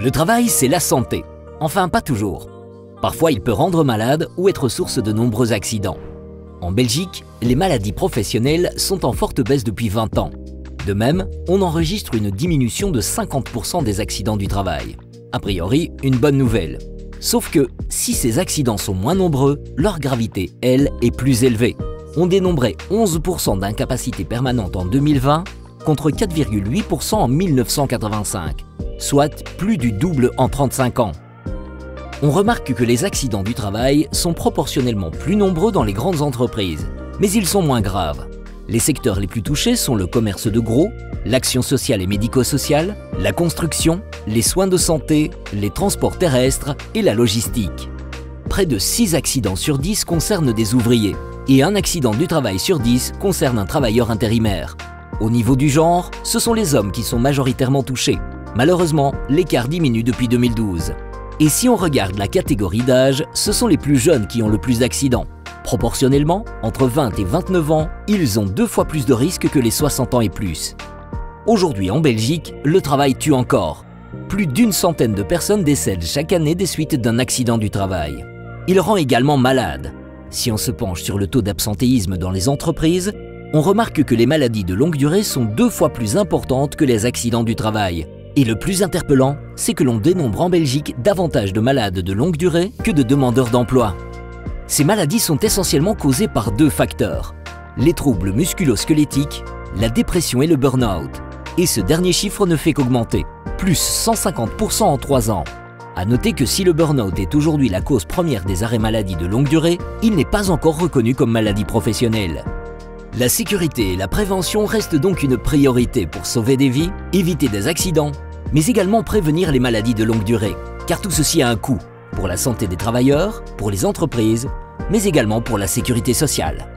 Le travail, c'est la santé. Enfin, pas toujours. Parfois, il peut rendre malade ou être source de nombreux accidents. En Belgique, les maladies professionnelles sont en forte baisse depuis 20 ans. De même, on enregistre une diminution de 50% des accidents du travail. A priori, une bonne nouvelle. Sauf que, si ces accidents sont moins nombreux, leur gravité, elle, est plus élevée. On dénombrait 11% d'incapacité permanente en 2020 contre 4,8% en 1985, soit plus du double en 35 ans. On remarque que les accidents du travail sont proportionnellement plus nombreux dans les grandes entreprises, mais ils sont moins graves. Les secteurs les plus touchés sont le commerce de gros, l'action sociale et médico-sociale, la construction, les soins de santé, les transports terrestres et la logistique. Près de 6 accidents sur 10 concernent des ouvriers et un accident du travail sur 10 concerne un travailleur intérimaire. Au niveau du genre, ce sont les hommes qui sont majoritairement touchés. Malheureusement, l'écart diminue depuis 2012. Et si on regarde la catégorie d'âge, ce sont les plus jeunes qui ont le plus d'accidents. Proportionnellement, entre 20 et 29 ans, ils ont 2 fois plus de risques que les 60 ans et plus. Aujourd'hui en Belgique, le travail tue encore. Plus d'une centaine de personnes décèdent chaque année des suites d'un accident du travail. Il rend également malade. Si on se penche sur le taux d'absentéisme dans les entreprises, on remarque que les maladies de longue durée sont 2 fois plus importantes que les accidents du travail. Et le plus interpellant, c'est que l'on dénombre en Belgique davantage de malades de longue durée que de demandeurs d'emploi. Ces maladies sont essentiellement causées par 2 facteurs, les troubles musculo-squelettiques, la dépression et le burn-out. Et ce dernier chiffre ne fait qu'augmenter, plus 150% en 3 ans. À noter que si le burn-out est aujourd'hui la cause première des arrêts maladie de longue durée, il n'est pas encore reconnu comme maladie professionnelle. La sécurité et la prévention restent donc une priorité pour sauver des vies, éviter des accidents, mais également prévenir les maladies de longue durée, car tout ceci a un coût, pour la santé des travailleurs, pour les entreprises, mais également pour la sécurité sociale.